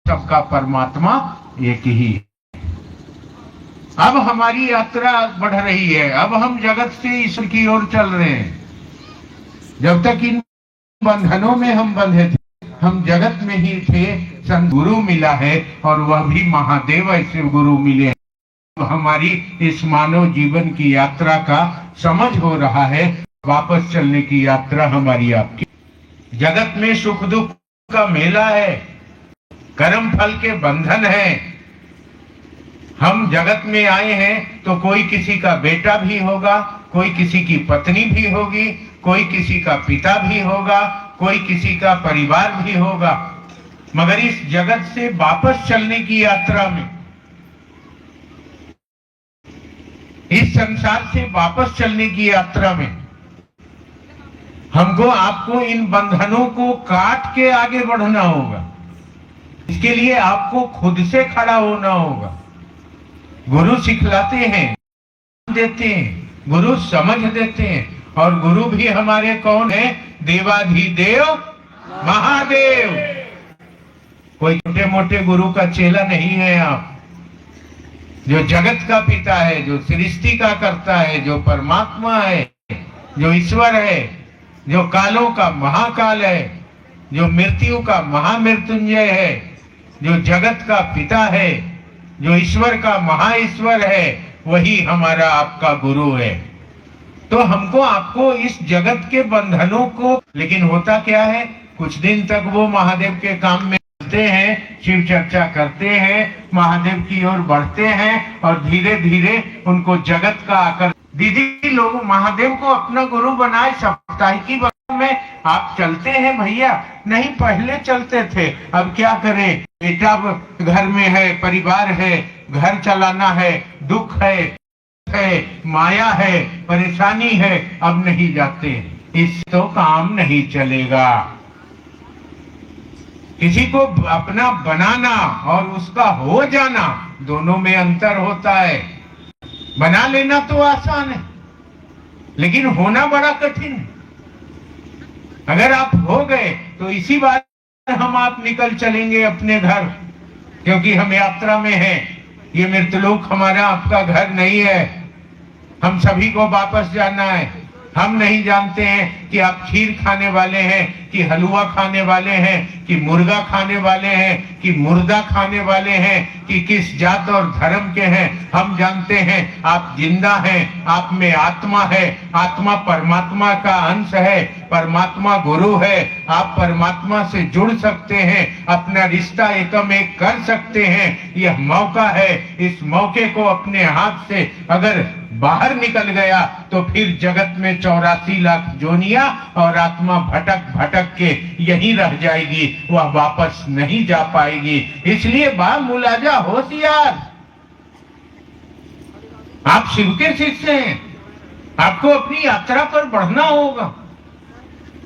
सबका परमात्मा एक ही है। अब हमारी यात्रा बढ़ रही है, अब हम जगत से ईश्वर की ओर चल रहे हैं। जब तक इन बंधनों में हम बंधे थे, हम जगत में ही थे। गुरु मिला है और वह भी महादेव ऐसे गुरु मिले हैं। तो हमारी इस मानव जीवन की यात्रा का समझ हो रहा है, वापस चलने की यात्रा हमारी आपकी। जगत में सुख दुख का मेला है, कर्म फल के बंधन है। हम जगत में आए हैं तो कोई किसी का बेटा भी होगा, कोई किसी की पत्नी भी होगी, कोई किसी का पिता भी होगा, कोई किसी का परिवार भी होगा। मगर इस जगत से वापस चलने की यात्रा में, इस संसार से वापस चलने की यात्रा में हमको आपको इन बंधनों को काट के आगे बढ़ना होगा। इसके लिए आपको खुद से खड़ा होना होगा। गुरु सिखलाते हैं, देते हैं, गुरु समझ देते हैं। और गुरु भी हमारे कौन है? देवाधिदेव महादेव। कोई छोटे मोटे गुरु का चेला नहीं है आप। जो जगत का पिता है, जो सृष्टि का करता है, जो परमात्मा है, जो ईश्वर है, जो कालों का महाकाल है, जो मृत्यु का महामृत्युंजय है, जो जगत का पिता है, जो ईश्वर का महाईश्वर है, वही हमारा आपका गुरु है। तो हमको आपको इस जगत के बंधनों को, लेकिन होता क्या है, कुछ दिन तक वो महादेव के काम में हैं, शिव चर्चा करते हैं, महादेव की ओर बढ़ते हैं और धीरे धीरे उनको जगत का आकर दीदी लोग महादेव को अपना गुरु बनाए। साप्ताहिकी में आप चलते हैं भैया? नहीं, पहले चलते थे। अब क्या करें, बेटा घर में है, परिवार है, घर चलाना है, दुख है, माया है, परेशानी है, अब नहीं जाते। इससे तो काम नहीं चलेगा। किसी को अपना बनाना और उसका हो जाना, दोनों में अंतर होता है। बना लेना तो आसान है, लेकिन होना बड़ा कठिन है। अगर आप हो गए तो इसी बार आप निकल चलेंगे अपने घर, क्योंकि हम यात्रा में हैं। ये मृतलोक हमारा आपका घर नहीं है। हम सभी को वापस जाना है। हम नहीं जानते हैं कि आप खीर खाने वाले हैं, कि हलवा खाने वाले हैं, कि मुर्गा खाने वाले हैं, कि मुर्दा खाने वाले हैं, कि किस जात और धर्म के हैं। हम जानते हैं आप जिंदा हैं, आप में आत्मा है, आत्मा परमात्मा का अंश है, परमात्मा गुरु है। आप परमात्मा से जुड़ सकते हैं, अपना रिश्ता एकम एक कर सकते हैं। यह मौका है। इस मौके को अपने हाथ से अगर बाहर निकल गया तो फिर जगत में 84 लाख जोनियां और आत्मा भटक भटक के यहीं रह जाएगी, वह वापस नहीं जा पाएगी। इसलिए बा मुलाजा होशियार, आप शिव के शिष्य हैं, आपको अपनी यात्रा पर बढ़ना होगा।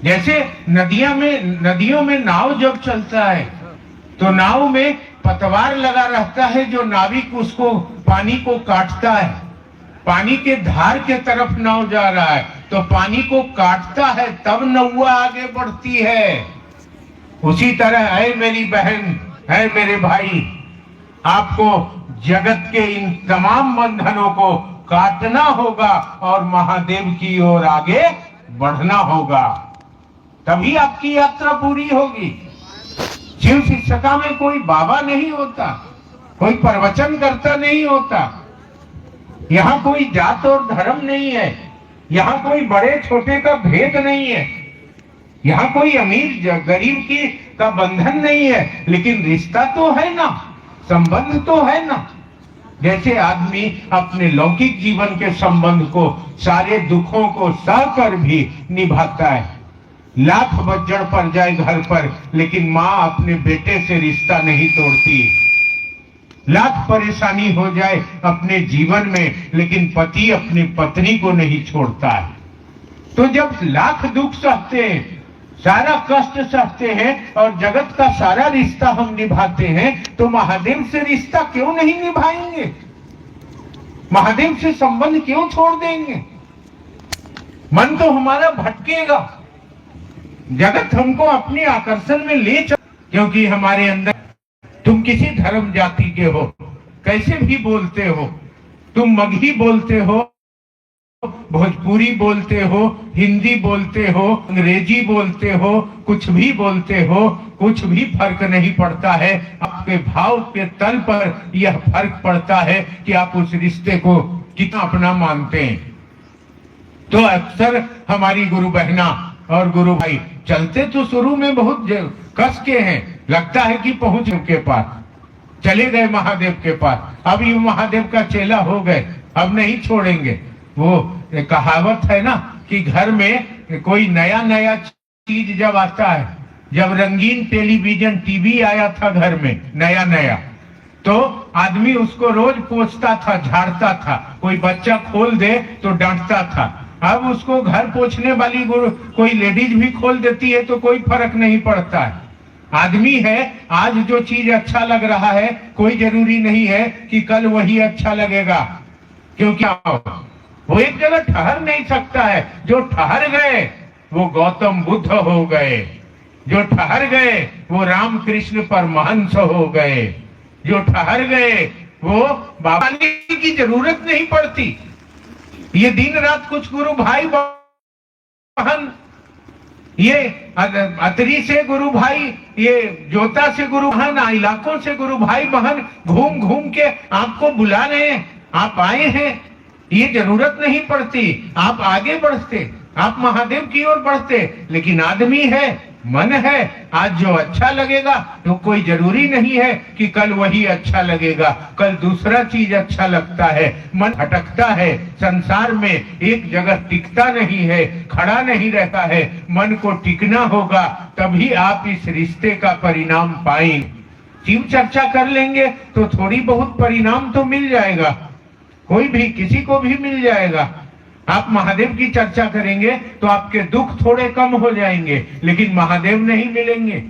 जैसे नदियों में नाव जब चलता है तो नाव में पतवार लगा रहता है, जो नाविक उसको पानी को काटता है। पानी के धार के तरफ नाव जा रहा है तो पानी को काटता है, तब नौवा आगे बढ़ती है। उसी तरह है मेरी बहन, है मेरे भाई, आपको जगत के इन तमाम बंधनों को काटना होगा और महादेव की ओर आगे बढ़ना होगा, तभी आपकी यात्रा पूरी होगी। शिव शिक्षका में कोई बाबा नहीं होता, कोई प्रवचन करता नहीं होता। यहाँ कोई जात और धर्म नहीं है, यहाँ कोई बड़े छोटे का भेद नहीं है, यहाँ कोई अमीर गरीब की का बंधन नहीं है, लेकिन रिश्ता तो है ना, संबंध तो है ना। जैसे आदमी अपने लौकिक जीवन के संबंध को, सारे दुखों को सहकर भी निभाता है। लाख बज्जड़ पड़ जाए घर पर, लेकिन माँ अपने बेटे से रिश्ता नहीं तोड़ती। लाख परेशानी हो जाए अपने जीवन में, लेकिन पति अपनी पत्नी को नहीं छोड़ता है। तो जब लाख दुख सहते हैं, सारा कष्ट सहते हैं और जगत का सारा रिश्ता हम निभाते हैं, तो महादेव से रिश्ता क्यों नहीं निभाएंगे? महादेव से संबंध क्यों छोड़ देंगे? मन तो हमारा भटकेगा। जगत हमको अपने आकर्षण में ले चल, क्योंकि हमारे अंदर तुम किसी धर्म जाति के हो, कैसे भी बोलते हो, तुम मगही बोलते हो, भोजपुरी बोलते हो, हिंदी बोलते हो, अंग्रेजी बोलते हो, कुछ भी बोलते हो, कुछ भी फर्क नहीं पड़ता है। आपके भाव के तल पर यह फर्क पड़ता है कि आप उस रिश्ते को कितना अपना मानते हैं। तो अक्सर हमारी गुरु बहना और गुरु भाई चलते तो शुरू में बहुत कस के हैं, लगता है कि पहुंच के पास चले गए महादेव के पास, अब ये महादेव का चेला हो गए, अब नहीं छोड़ेंगे। वो कहावत है ना कि घर में कोई नया नया चीज जब आता है, जब रंगीन टेलीविजन टीवी आया था घर में नया नया, तो आदमी उसको रोज पोंछता था, झाड़ता था, कोई बच्चा खोल दे तो डांटता था। अब उसको घर पोंछने वाली कोई लेडीज भी खोल देती है तो कोई फर्क नहीं पड़ता है। आदमी है, आज जो चीज अच्छा लग रहा है कोई जरूरी नहीं है कि कल वही अच्छा लगेगा, क्योंकि वो एक जगह ठहर नहीं सकता है। जो ठहर गए वो गौतम बुद्ध हो गए, जो ठहर गए वो रामकृष्ण परमहंस हो गए, जो ठहर गए वो बाबा की जरूरत नहीं पड़ती। ये दिन रात कुछ गुरु भाई बहन, ये अतरी से गुरु भाई, ये जोता से गुरु बहन, इलाकों से गुरु भाई बहन घूम घूम के आपको बुला रहे हैं, आप आए हैं, ये जरूरत नहीं पड़ती। आप आगे बढ़ते, आप महादेव की ओर बढ़ते, लेकिन आदमी है, मन है, आज जो अच्छा लगेगा तो कोई जरूरी नहीं है कि कल वही अच्छा लगेगा, कल दूसरा चीज अच्छा लगता है। मन भटकता है, संसार में एक जगह टिकता नहीं है, खड़ा नहीं रहता है। मन को टिकना होगा, तभी आप इस रिश्ते का परिणाम पाएंगे। शिव चर्चा कर लेंगे तो थोड़ी बहुत परिणाम तो मिल जाएगा, कोई भी किसी को भी मिल जाएगा। आप महादेव की चर्चा करेंगे तो आपके दुख थोड़े कम हो जाएंगे, लेकिन महादेव नहीं मिलेंगे।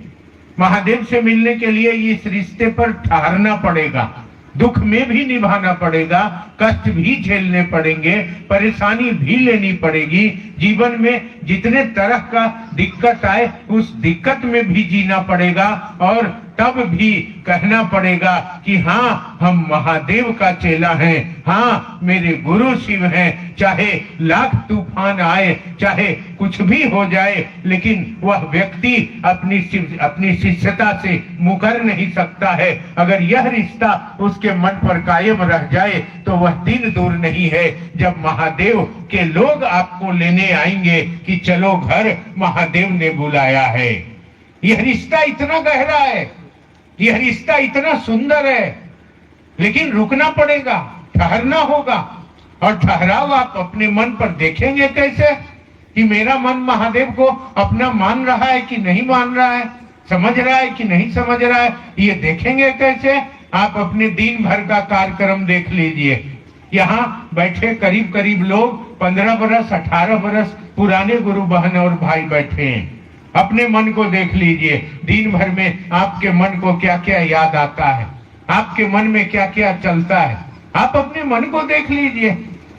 महादेव से मिलने के लिए इस रिश्ते पर ठहरना पड़ेगा, दुख में भी निभाना पड़ेगा, कष्ट भी झेलने पड़ेंगे, परेशानी भी लेनी पड़ेगी। जीवन में जितने तरह का दिक्कत आए उस दिक्कत में भी जीना पड़ेगा, और तब भी कहना पड़ेगा कि हाँ हम महादेव का चेला हैं, हाँ मेरे गुरु शिव हैं। चाहे लाख तूफान आए, चाहे कुछ भी हो जाए, लेकिन वह व्यक्ति अपनी शिष्यता से मुकर नहीं सकता है। अगर यह रिश्ता उसके मन पर कायम रह जाए तो वह दिन दूर नहीं है जब महादेव के लोग आपको लेने आएंगे कि चलो घर, महादेव ने बुलाया है। यह रिश्ता इतना गहरा है, यह रिश्ता इतना सुंदर है, लेकिन रुकना पड़ेगा, ठहरना होगा। और ठहराव आप अपने मन पर देखेंगे कैसे कि मेरा मन महादेव को अपना मान रहा है कि नहीं मान रहा है, समझ रहा है कि नहीं समझ रहा है, ये देखेंगे कैसे। आप अपने दिन भर का कार्यक्रम देख लीजिए, यहाँ बैठे करीब करीब लोग 15 बरस 18 बरस पुराने गुरु बहन और भाई बैठे हैं। अपने मन को देख लीजिए, दिन भर में आपके मन को क्या क्या याद आता है, आपके मन में क्या क्या चलता है। आप अपने मन को देख लीजिए,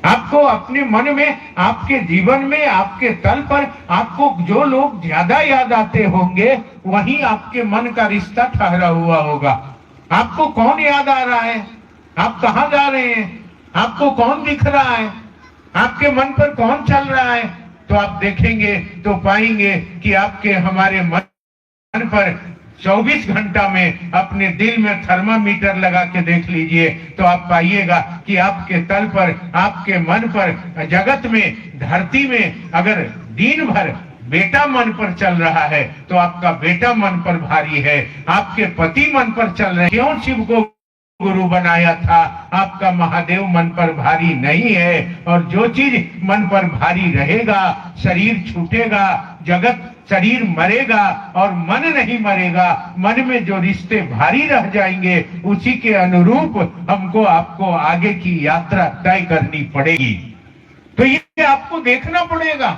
आपको अपने मन में, आपके जीवन में, आपके तल पर आपको जो लोग ज्यादा याद आते होंगे वही आपके मन का रिश्ता ठहरा हुआ होगा। आपको कौन याद आ रहा है, आप कहाँ जा रहे हैं, आपको कौन दिख रहा है, आपके मन पर कौन चल रहा है, तो आप देखेंगे तो पाएंगे कि आपके हमारे मन पर 24 घंटा में अपने दिल में थर्मामीटर लगा के देख लीजिए तो आप पाइएगा कि आपके तल पर, आपके मन पर, जगत में, धरती में अगर दिन भर बेटा मन पर चल रहा है तो आपका बेटा मन पर भारी है, आपके पति मन पर चल रहे हैं। क्यों शिव को गुरु बनाया था? आपका महादेव मन पर भारी नहीं है। और जो चीज मन पर भारी रहेगा, शरीर छूटेगा, जगत शरीर मरेगा और मन नहीं मरेगा। मन में जो रिश्ते भारी रह जाएंगे उसी के अनुरूप हमको आपको आगे की यात्रा तय करनी पड़ेगी। तो ये आपको देखना पड़ेगा।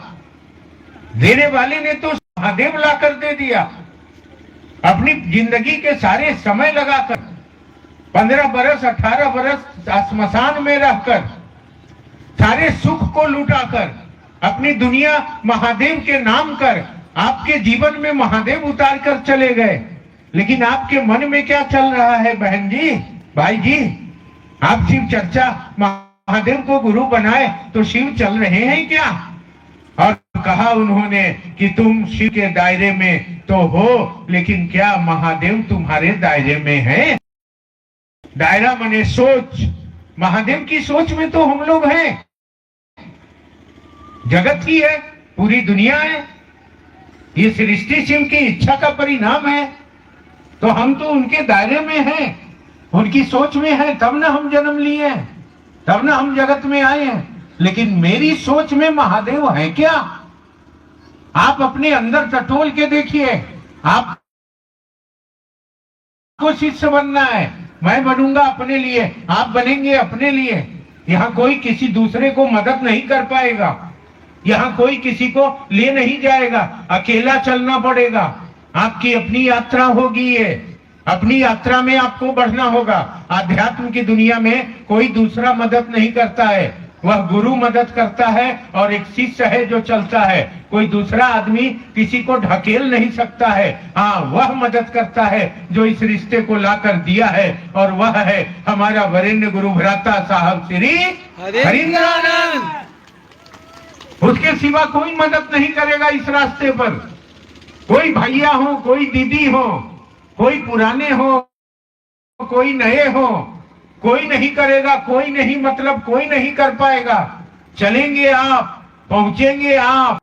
देने वाले ने तो महादेव ला कर दे दिया, अपनी जिंदगी के सारे समय लगाकर, 15 बरस 18 बरस श्मशान में रहकर, सारे सुख को लुटाकर, अपनी दुनिया महादेव के नाम कर, आपके जीवन में महादेव उतार कर चले गए। लेकिन आपके मन में क्या चल रहा है बहन जी, भाई जी? आप शिव चर्चा, महादेव को गुरु बनाए तो शिव चल रहे हैं क्या? और कहा उन्होंने कि तुम शिव के दायरे में तो हो, लेकिन क्या महादेव तुम्हारे दायरे में है? दायरा माने सोच, महादेव की सोच में तो हम लोग हैं। जगत ही है, पूरी दुनिया है, ये सृष्टि शिव की इच्छा का परिणाम है, तो हम तो उनके दायरे में हैं, उनकी सोच में है, तब ना हम जन्म लिए हैं, तब ना हम जगत में आए हैं। लेकिन मेरी सोच में महादेव है क्या? आप अपने अंदर टटोल के देखिए। आप को शिष्य बनना है, मैं बनूंगा अपने लिए, आप बनेंगे अपने लिए। यहाँ कोई किसी दूसरे को मदद नहीं कर पाएगा, यहाँ कोई किसी को ले नहीं जाएगा, अकेला चलना पड़ेगा। आपकी अपनी यात्रा होगी, ये अपनी यात्रा में आपको बढ़ना होगा। आध्यात्म की दुनिया में कोई दूसरा मदद नहीं करता है, वह गुरु मदद करता है और एक शिष्य है जो चलता है। कोई दूसरा आदमी किसी को ढकेल नहीं सकता है। हाँ, वह मदद करता है जो इस रिश्ते को लाकर दिया है, और वह है हमारा वरेण्य गुरु भ्राता साहब श्री हरीन्द्रानंद। उसके सिवा कोई मदद नहीं करेगा इस रास्ते पर। कोई भैया हो, कोई दीदी हो, कोई पुराने हो, कोई नए हो, कोई नहीं करेगा, कोई नहीं, मतलब कोई नहीं कर पाएगा। चलेंगे आप, पहुंचेंगे आप।